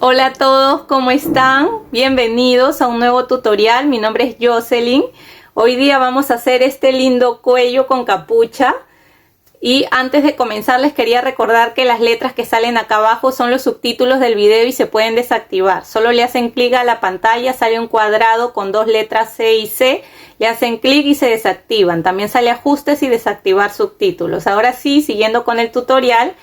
Hola a todos, ¿cómo están? Bienvenidos a un nuevo tutorial. Mi nombre es Jocelyn. Hoy día vamos a hacer este lindo cuello con capucha. Y antes de comenzar les quería recordar que las letras que salen acá abajo son los subtítulos del video y se pueden desactivar. Solo le hacen clic a la pantalla, sale un cuadrado con dos letras C y C. Le hacen clic y se desactivan. También sale ajustes y desactivar subtítulos. Ahora sí, siguiendo con el tutorial.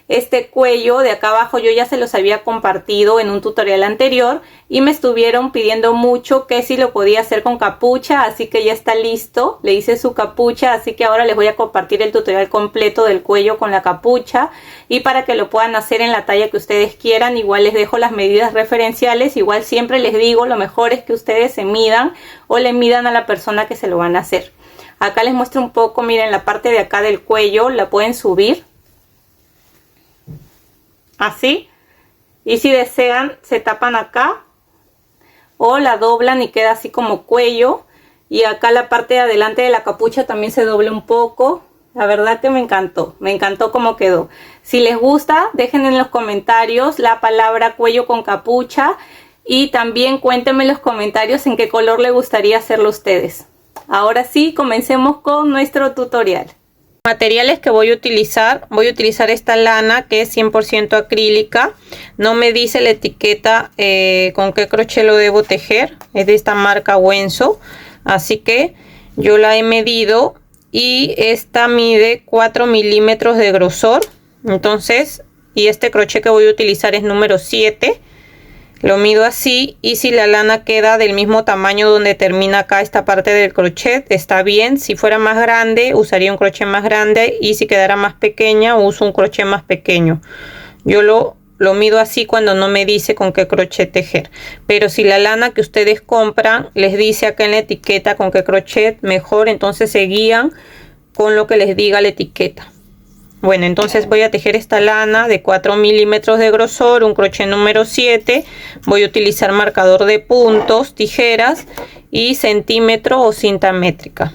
Este cuello de acá abajo yo ya se los había compartido en un tutorial anterior y me estuvieron pidiendo mucho que si lo podía hacer con capucha, así que ya está listo. Le hice su capucha, así que ahora les voy a compartir el tutorial completo del cuello con la capucha, y para que lo puedan hacer en la talla que ustedes quieran, igual les dejo las medidas referenciales. Igual siempre les digo, lo mejor es que ustedes se midan o le midan a la persona que se lo van a hacer. Acá les muestro un poco, miren, la parte de acá del cuello la pueden subir así, y si desean se tapan acá o la doblan y queda así como cuello. Y acá la parte de adelante de la capucha también se doble un poco. La verdad que me encantó cómo quedó. Si les gusta, dejen en los comentarios la palabra cuello con capucha, y también cuéntenme en los comentarios en qué color les gustaría hacerlo a ustedes. Ahora sí, comencemos con nuestro tutorial. Materiales que voy a utilizar esta lana que es 100% acrílica. No me dice la etiqueta con qué crochet lo debo tejer. Es de esta marca Wenso, así que yo la he medido y esta mide 4 milímetros de grosor. Entonces, y este crochet que voy a utilizar es número 7. Lo mido así, y si la lana queda del mismo tamaño donde termina acá esta parte del crochet, está bien. Si fuera más grande, usaría un crochet más grande, y si quedara más pequeña, uso un crochet más pequeño. Yo lo mido así cuando no me dice con qué crochet tejer. Pero si la lana que ustedes compran les dice acá en la etiqueta con qué crochet, mejor, entonces se guían con lo que les diga la etiqueta. Bueno, entonces voy a tejer esta lana de 4 milímetros de grosor, un crochet número 7. Voy a utilizar marcador de puntos, tijeras y centímetro o cinta métrica.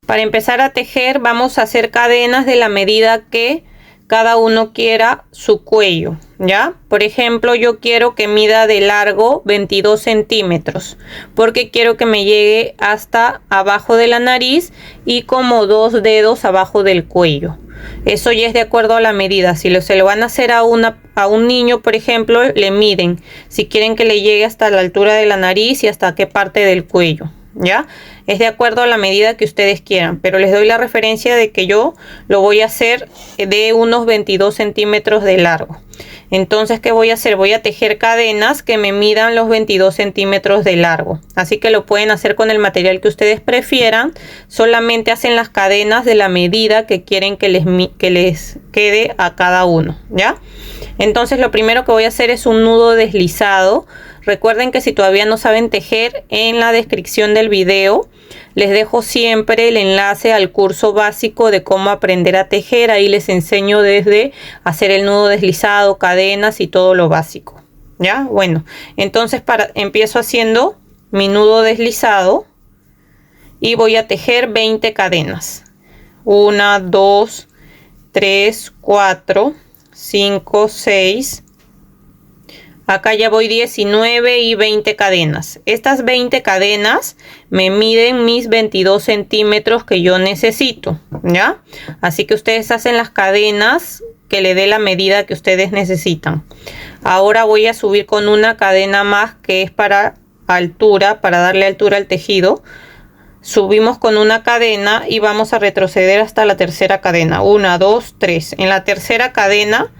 Para empezar a tejer vamos a hacer cadenas de la medida que cada uno quiera su cuello, ¿ya? Por ejemplo, yo quiero que mida de largo 22 centímetros, porque quiero que me llegue hasta abajo de la nariz y como 2 dedos abajo del cuello. Eso ya es de acuerdo a la medida. Si se lo van a hacer a un niño, por ejemplo, le miden si quieren que le llegue hasta la altura de la nariz y hasta qué parte del cuello, ¿ya? Es de acuerdo a la medida que ustedes quieran, pero les doy la referencia de que yo lo voy a hacer de unos 22 centímetros de largo. Entonces, ¿qué voy a hacer? Voy a tejer cadenas que me midan los 22 centímetros de largo. Así que lo pueden hacer con el material que ustedes prefieran. Solamente hacen las cadenas de la medida que quieren que les quede a cada uno, ¿ya? Entonces, lo primero que voy a hacer es un nudo deslizado. Recuerden que si todavía no saben tejer, en la descripción del video les dejo siempre el enlace al curso básico de cómo aprender a tejer. Ahí les enseño desde hacer el nudo deslizado, cadenas y todo lo básico, ¿ya? Bueno, entonces empiezo haciendo mi nudo deslizado y voy a tejer 20 cadenas. 1, 2, 3, 4, 5, 6. Acá ya voy 19 y 20 cadenas. Estas 20 cadenas me miden mis 22 centímetros que yo necesito, ¿ya? Así que ustedes hacen las cadenas que le dé la medida que ustedes necesitan. Ahora voy a subir con una cadena más que es para altura, para darle altura al tejido. Subimos con una cadena y vamos a retroceder hasta la tercera cadena. 1, 2, 3. En la tercera cadena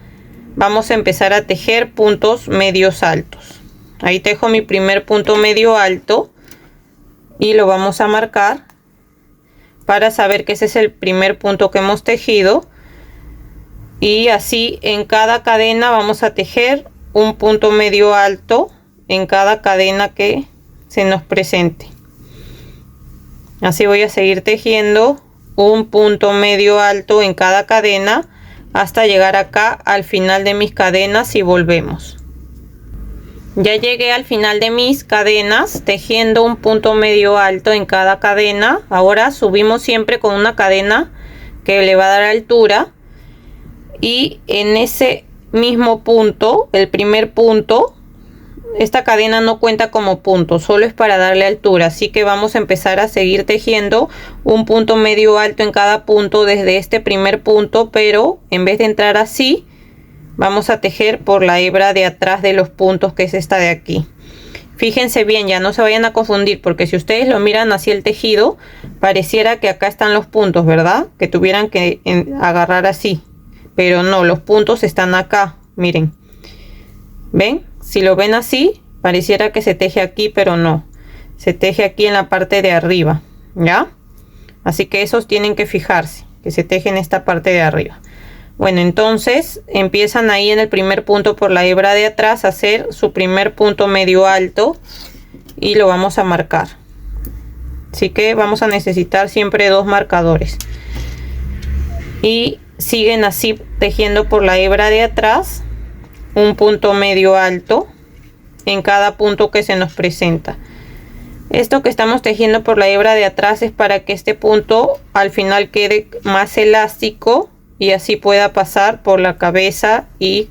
vamos a empezar a tejer puntos medios altos. Ahí tejo mi primer punto medio alto y lo vamos a marcar para saber que ese es el primer punto que hemos tejido. Y así en cada cadena vamos a tejer un punto medio alto en cada cadena que se nos presente. Así voy a seguir tejiendo un punto medio alto en cada cadena hasta llegar acá al final de mis cadenas y volvemos. Ya llegué al final de mis cadenas tejiendo un punto medio alto en cada cadena. Ahora subimos siempre con una cadena que le va a dar altura, y en ese mismo punto, el primer punto, esta cadena no cuenta como punto, solo es para darle altura, así que vamos a empezar a seguir tejiendo un punto medio alto en cada punto desde este primer punto, pero en vez de entrar así, vamos a tejer por la hebra de atrás de los puntos, que es esta de aquí. Fíjense bien, ya no se vayan a confundir, porque si ustedes lo miran así el tejido, pareciera que acá están los puntos, ¿verdad? Que tuvieran que agarrar así, pero no, los puntos están acá, miren. ¿Ven? Si lo ven así, pareciera que se teje aquí, pero no. Se teje aquí en la parte de arriba, ¿ya? Así que esos tienen que fijarse, que se teje en esta parte de arriba. Bueno, entonces empiezan ahí en el primer punto por la hebra de atrás a hacer su primer punto medio alto y lo vamos a marcar. Así que vamos a necesitar siempre 2 marcadores. Y siguen así tejiendo por la hebra de atrás un punto medio alto en cada punto que se nos presenta. Esto que estamos tejiendo por la hebra de atrás es para que este punto al final quede más elástico y así pueda pasar por la cabeza y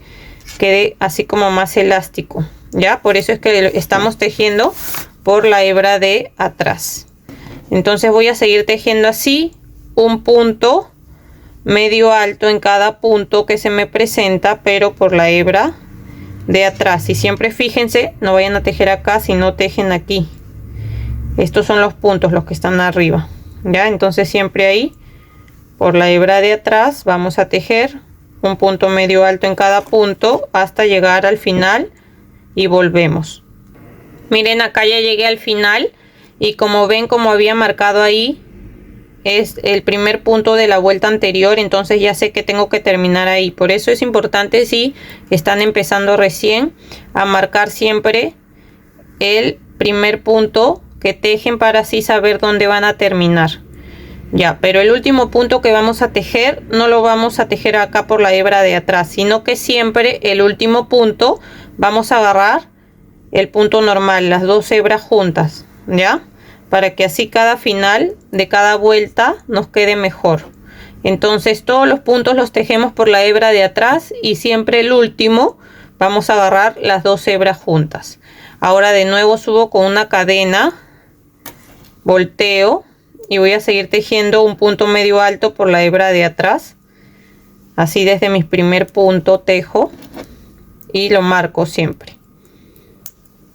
quede así como más elástico, ya. Por eso es que estamos tejiendo por la hebra de atrás. Entonces voy a seguir tejiendo así un punto medio alto en cada punto que se me presenta, pero por la hebra de atrás. Y siempre fíjense, no vayan a tejer acá, sino tejen aquí. Estos son los puntos, los que están arriba, ya. Entonces siempre ahí por la hebra de atrás vamos a tejer un punto medio alto en cada punto hasta llegar al final y volvemos. Miren, acá ya llegué al final y como ven, como había marcado ahí, es el primer punto de la vuelta anterior, entonces ya sé que tengo que terminar ahí. Por eso es importante, si están empezando recién, a marcar siempre el primer punto que tejen para así saber dónde van a terminar. Ya, pero el último punto que vamos a tejer no lo vamos a tejer acá por la hebra de atrás, sino que siempre el último punto vamos a agarrar el punto normal, las 2 hebras juntas, ya, para que así cada final de cada vuelta nos quede mejor. Entonces todos los puntos los tejemos por la hebra de atrás y siempre el último vamos a agarrar las 2 hebras juntas. Ahora de nuevo subo con una cadena, volteo y voy a seguir tejiendo un punto medio alto por la hebra de atrás. Así desde mi primer punto tejo y lo marco siempre.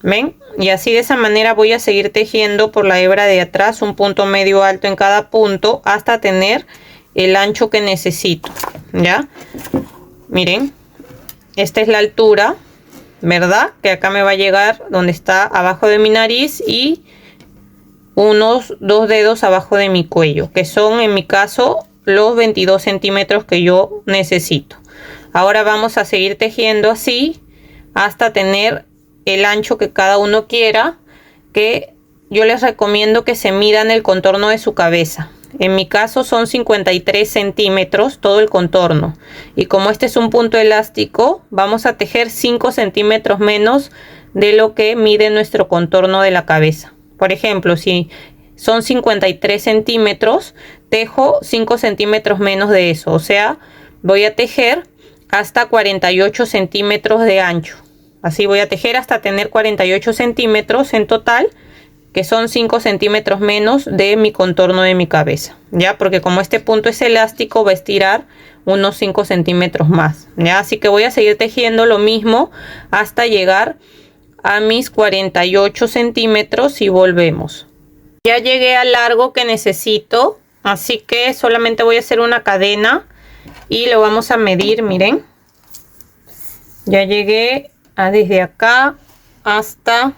¿Ven? Y así de esa manera voy a seguir tejiendo por la hebra de atrás un punto medio alto en cada punto hasta tener el ancho que necesito, ¿ya? Miren, esta es la altura, ¿verdad? Que acá me va a llegar donde está abajo de mi nariz y unos 2 dedos abajo de mi cuello, que son en mi caso los 22 centímetros que yo necesito. Ahora vamos a seguir tejiendo así hasta tener el ancho que cada uno quiera, que yo les recomiendo que se midan el contorno de su cabeza. En mi caso son 53 centímetros todo el contorno, y como este es un punto elástico vamos a tejer 5 centímetros menos de lo que mide nuestro contorno de la cabeza. Por ejemplo, si son 53 centímetros, tejo 5 centímetros menos de eso, o sea, voy a tejer hasta 48 centímetros de ancho. Así voy a tejer hasta tener 48 centímetros en total, que son 5 centímetros menos de mi contorno de mi cabeza, ya, porque como este punto es elástico va a estirar unos 5 centímetros más, ya. Así que voy a seguir tejiendo lo mismo hasta llegar a mis 48 centímetros y volvemos. Ya llegué al largo que necesito, así que solamente voy a hacer una cadena y lo vamos a medir. Miren, ya llegué desde acá hasta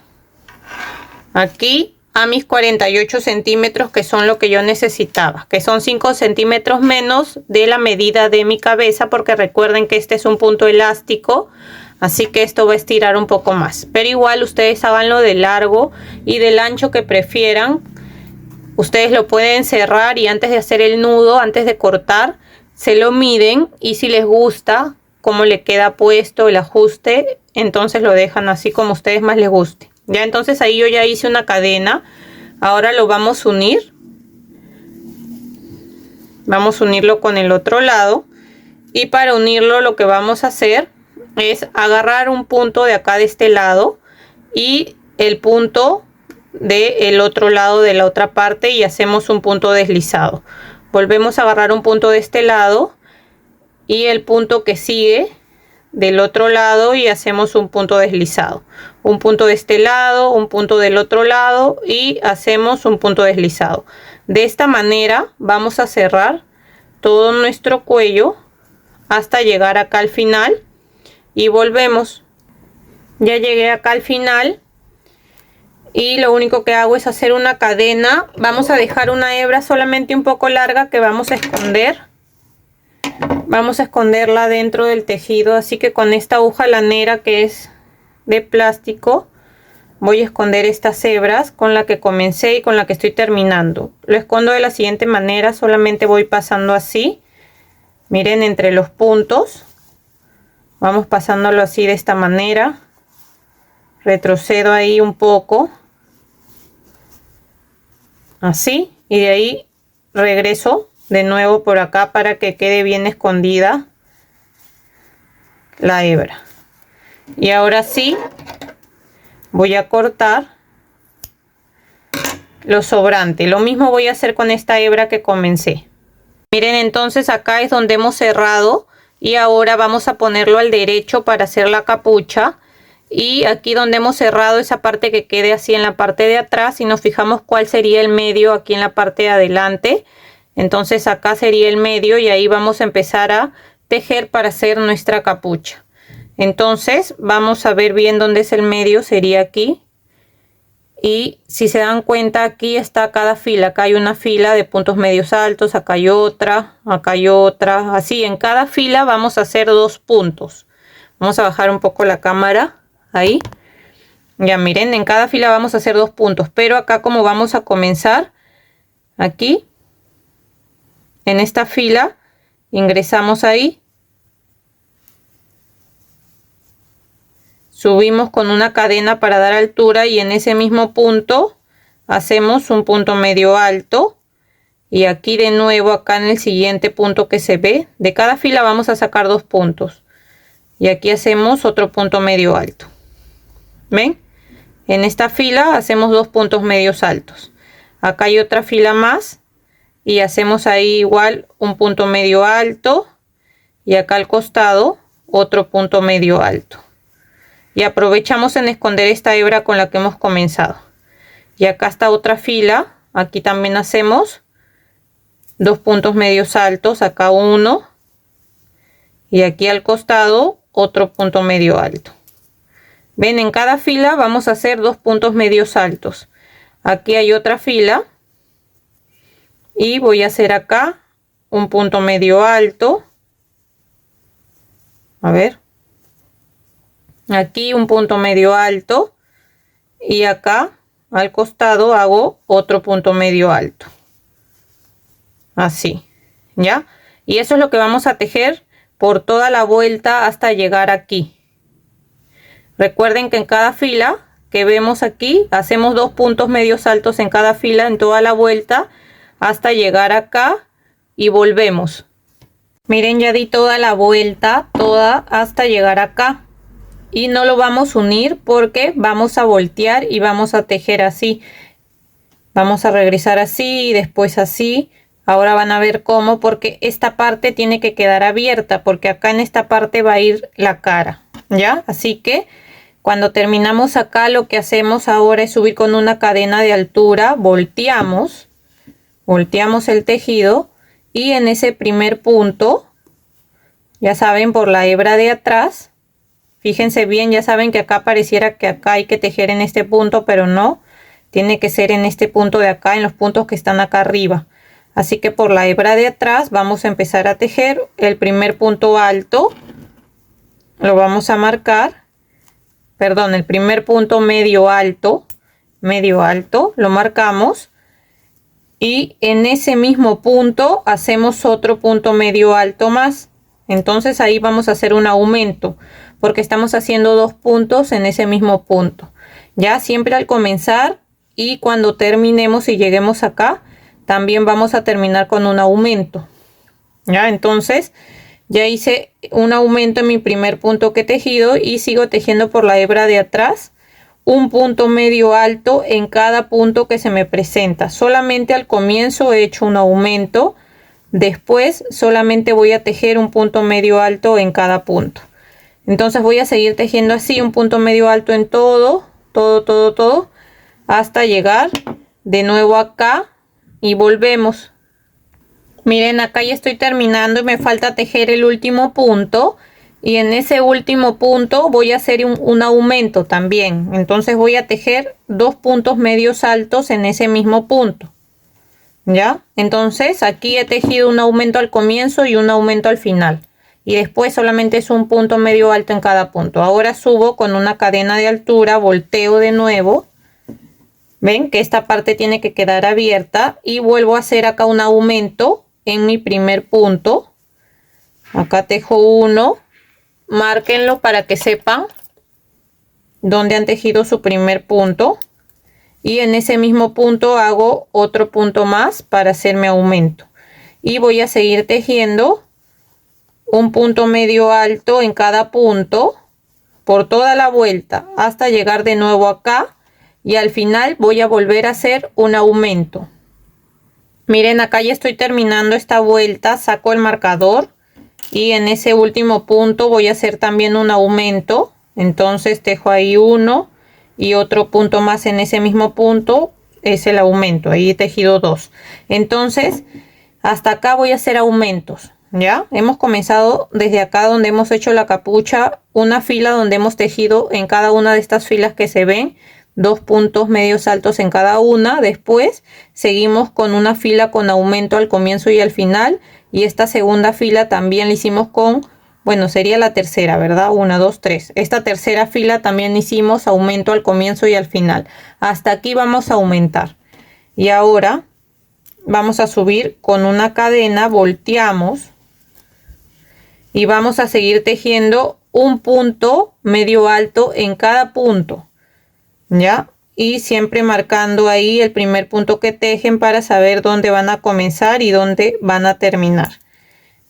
aquí a mis 48 centímetros, que son lo que yo necesitaba, que son 5 centímetros menos de la medida de mi cabeza, porque recuerden que este es un punto elástico, así que esto va a estirar un poco más, pero igual ustedes háganlo de largo y del ancho que prefieran. Ustedes lo pueden cerrar y antes de hacer el nudo, antes de cortar, se lo miden, y si les gusta cómo le queda puesto el ajuste, entonces lo dejan así como a ustedes más les guste. Ya, entonces ahí yo ya hice una cadena. Ahora lo vamos a unir. Vamos a unirlo con el otro lado. Y para unirlo lo que vamos a hacer es agarrar un punto de acá de este lado y el punto del otro lado de la otra parte y hacemos un punto deslizado. Volvemos a agarrar un punto de este lado y el punto que sigue del otro lado y hacemos un punto deslizado. Un punto de este lado, un punto del otro lado y hacemos un punto deslizado. De esta manera vamos a cerrar todo nuestro cuello hasta llegar acá al final y volvemos. Ya llegué acá al final y lo único que hago es hacer una cadena. Vamos a dejar una hebra solamente un poco larga que vamos a esconder. Vamos a esconderla dentro del tejido, así que con esta aguja lanera que es de plástico voy a esconder estas hebras con la que comencé y con la que estoy terminando. Lo escondo de la siguiente manera, solamente voy pasando así, miren, entre los puntos, vamos pasándolo así de esta manera, retrocedo ahí un poco, así, y de ahí regreso de nuevo por acá para que quede bien escondida la hebra. Y ahora sí voy a cortar lo sobrante. Lo mismo voy a hacer con esta hebra que comencé. Miren, entonces acá es donde hemos cerrado y ahora vamos a ponerlo al derecho para hacer la capucha. Y aquí donde hemos cerrado esa parte que quede así en la parte de atrás y nos fijamos cuál sería el medio aquí en la parte de adelante. Entonces acá sería el medio y ahí vamos a empezar a tejer para hacer nuestra capucha. Entonces vamos a ver bien dónde es el medio, sería aquí. Y si se dan cuenta, aquí está cada fila. Acá hay una fila de puntos medios altos, acá hay otra, así en cada fila vamos a hacer 2 puntos. Vamos a bajar un poco la cámara, ahí. Ya miren, en cada fila vamos a hacer 2 puntos, pero acá como vamos a comenzar, aquí, en esta fila, ingresamos ahí. Subimos con una cadena para dar altura y en ese mismo punto hacemos un punto medio alto y aquí de nuevo acá en el siguiente punto que se ve de cada fila vamos a sacar 2 puntos y aquí hacemos otro punto medio alto. ¿Ven? En esta fila hacemos 2 puntos medios altos. Acá hay otra fila más y hacemos ahí igual un punto medio alto y acá al costado otro punto medio alto. Y aprovechamos en esconder esta hebra con la que hemos comenzado. Y acá está otra fila, aquí también hacemos 2 puntos medios altos, acá uno y aquí al costado otro punto medio alto. Ven, en cada fila vamos a hacer 2 puntos medios altos. Aquí hay otra fila y voy a hacer acá un punto medio alto, a ver, aquí un punto medio alto y acá al costado hago otro punto medio alto, así, ya. Y eso es lo que vamos a tejer por toda la vuelta hasta llegar aquí. Recuerden que en cada fila que vemos aquí hacemos 2 puntos medios altos en cada fila en toda la vuelta hasta llegar acá y volvemos. Miren, ya di toda la vuelta, toda hasta llegar acá. Y no lo vamos a unir porque vamos a voltear y vamos a tejer así. Vamos a regresar así y después así. Ahora van a ver cómo, porque esta parte tiene que quedar abierta porque acá en esta parte va a ir la cara, ¿ya? Así que cuando terminamos acá lo que hacemos ahora es subir con una cadena de altura, volteamos el tejido y en ese primer punto, ya saben, por la hebra de atrás, fíjense bien, ya saben que acá pareciera que acá hay que tejer en este punto, pero no, tiene que ser en este punto de acá, en los puntos que están acá arriba. Así que por la hebra de atrás vamos a empezar a tejer el primer punto alto, lo vamos a marcar, perdón, el primer punto medio alto, lo marcamos y en ese mismo punto hacemos otro punto medio alto más. Entonces ahí vamos a hacer un aumento porque estamos haciendo 2 puntos en ese mismo punto. Ya siempre al comenzar y cuando terminemos y lleguemos acá, también vamos a terminar con un aumento. Ya, entonces Ya hice un aumento en mi primer punto que he tejido y sigo tejiendo por la hebra de atrás un punto medio alto en cada punto que se me presenta. Solamente al comienzo he hecho un aumento, después solamente voy a tejer un punto medio alto en cada punto. Entonces voy a seguir tejiendo así un punto medio alto en todo hasta llegar de nuevo acá y volvemos. Miren, acá ya estoy terminando y me falta tejer el último punto, y en ese último punto voy a hacer un aumento también. Entonces voy a tejer dos puntos medios altos en ese mismo punto. ¿Ya? Entonces aquí he tejido un aumento al comienzo y un aumento al final, y después solamente es un punto medio alto en cada punto. Ahora subo con una cadena de altura, volteo de nuevo. Ven que esta parte tiene que quedar abierta y vuelvo a hacer acá un aumento en mi primer punto. Acá tejo uno, márquenlo para que sepan dónde han tejido su primer punto, y en ese mismo punto hago otro punto más para hacer mi aumento, y voy a seguir tejiendo un punto medio alto en cada punto por toda la vuelta hasta llegar de nuevo acá, y al final voy a volver a hacer un aumento. Miren, acá ya estoy terminando esta vuelta, saco el marcador y en ese último punto voy a hacer también un aumento. Entonces tejo ahí uno y otro punto más en ese mismo punto, es el aumento. Ahí he tejido dos. Entonces hasta acá voy a hacer aumentos. Ya hemos comenzado desde acá donde hemos hecho la capucha, una fila donde hemos tejido en cada una de estas filas que se ven dos puntos medios altos en cada una. Después seguimos con una fila con aumento al comienzo y al final, y esta segunda fila también la hicimos con, bueno, sería la tercera, ¿verdad? 1, 2, 3. Esta tercera fila también hicimos aumento al comienzo y al final. Hasta aquí vamos a aumentar, y ahora vamos a subir con una cadena, volteamos y vamos a seguir tejiendo un punto medio alto en cada punto. ¿Ya? Y siempre marcando ahí el primer punto que tejen para saber dónde van a comenzar y dónde van a terminar.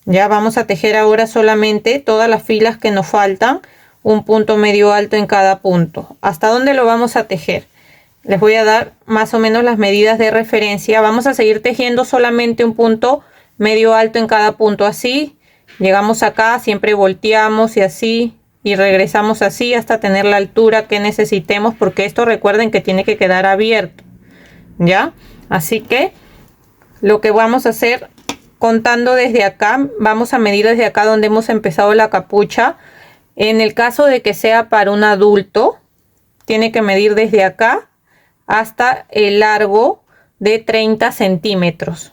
Ya vamos a tejer ahora solamente todas las filas que nos faltan, un punto medio alto en cada punto. ¿Hasta dónde lo vamos a tejer? Les voy a dar más o menos las medidas de referencia. Vamos a seguir tejiendo solamente un punto medio alto en cada punto, así. Llegamos acá, siempre volteamos y así, y regresamos así hasta tener la altura que necesitemos, porque esto recuerden que tiene que quedar abierto. ¿Ya? Así que lo que vamos a hacer, contando desde acá, vamos a medir desde acá donde hemos empezado la capucha. En el caso de que sea para un adulto, tiene que medir desde acá hasta el largo de 30 centímetros.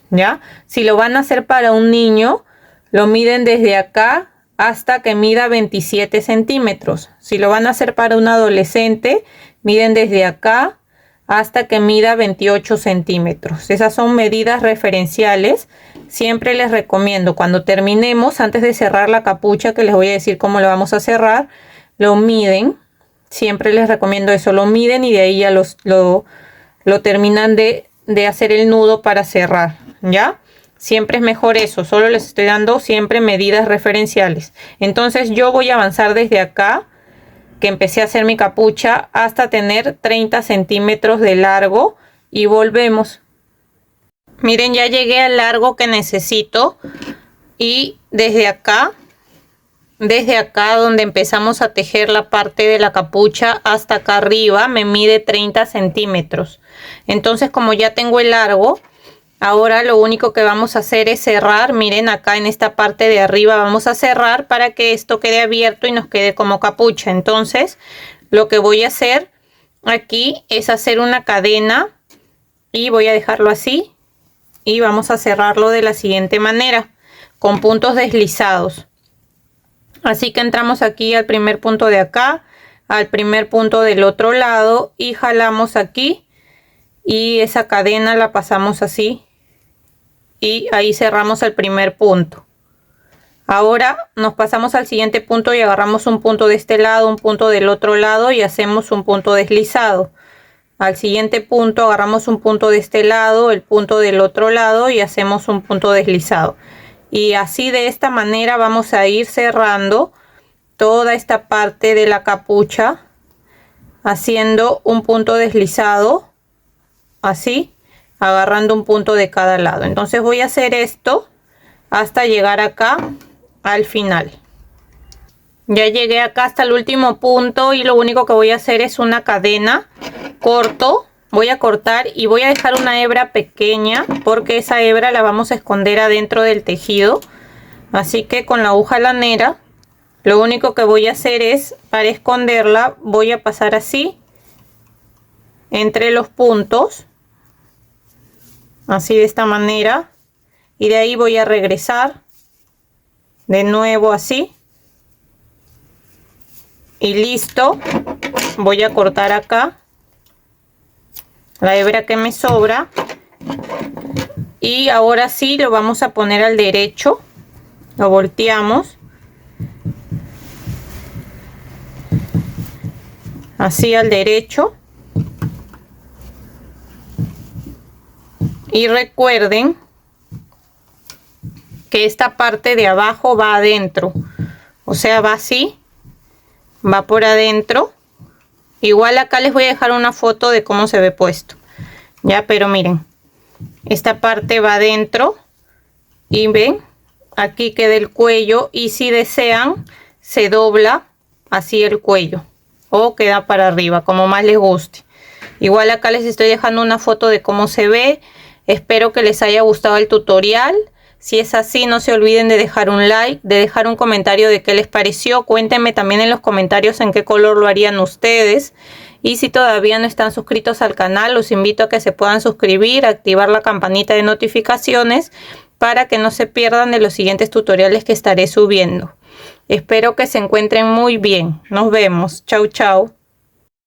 ¿Ya? Si lo van a hacer para un niño, lo miden desde acá hasta que mida 27 centímetros. Si lo van a hacer para un adolescente, miden desde acá hasta que mida 28 centímetros. Esas son medidas referenciales. Siempre les recomiendo, cuando terminemos, antes de cerrar la capucha, que les voy a decir cómo lo vamos a cerrar, lo miden. Siempre les recomiendo eso, lo miden y de ahí ya lo terminan de hacer el nudo para cerrar. ¿Ya? Siempre es mejor eso, solo les estoy dando siempre medidas referenciales. Entonces yo voy a avanzar desde acá, que empecé a hacer mi capucha, hasta tener 30 centímetros de largo, y volvemos. Miren, ya llegué al largo que necesito, y desde acá donde empezamos a tejer la parte de la capucha hasta acá arriba, me mide 30 centímetros. Entonces, como ya tengo el largo, ahora lo único que vamos a hacer es cerrar. Miren, acá en esta parte de arriba vamos a cerrar para que esto quede abierto y nos quede como capucha. Entonces lo que voy a hacer aquí es hacer una cadena, y voy a dejarlo así, y vamos a cerrarlo de la siguiente manera, con puntos deslizados. Así que entramos aquí al primer punto de acá, al primer punto del otro lado, y jalamos aquí, y esa cadena la pasamos así, y ahí cerramos el primer punto. Ahora nos pasamos al siguiente punto y agarramos un punto de este lado, un punto del otro lado, y hacemos un punto deslizado. Al siguiente punto agarramos un punto de este lado, el punto del otro lado, y hacemos un punto deslizado. Y así de esta manera vamos a ir cerrando toda esta parte de la capucha, haciendo un punto deslizado, así, agarrando un punto de cada lado. Entonces voy a hacer esto hasta llegar acá al final. Ya llegué acá hasta el último punto y lo único que voy a hacer es una cadena. Corto, voy a cortar y voy a dejar una hebra pequeña porque esa hebra la vamos a esconder adentro del tejido. Así que con la aguja lanera lo único que voy a hacer es, para esconderla, voy a pasar así entre los puntos, así de esta manera, y de ahí voy a regresar de nuevo así y listo. Voy a cortar acá la hebra que me sobra y ahora sí lo vamos a poner al derecho, lo volteamos así al derecho. Y recuerden que esta parte de abajo va adentro, o sea, va así, va por adentro. Igual acá les voy a dejar una foto de cómo se ve puesto, ya, pero miren, esta parte va adentro y ven, aquí queda el cuello y si desean se dobla así el cuello o queda para arriba, como más les guste. Igual acá les estoy dejando una foto de cómo se ve. Espero que les haya gustado el tutorial. Si es así, no se olviden de dejar un like, de dejar un comentario de qué les pareció. Cuéntenme también en los comentarios en qué color lo harían ustedes. Y si todavía no están suscritos al canal, los invito a que se puedan suscribir, activar la campanita de notificaciones para que no se pierdan de los siguientes tutoriales que estaré subiendo. Espero que se encuentren muy bien. Nos vemos. Chau, chau.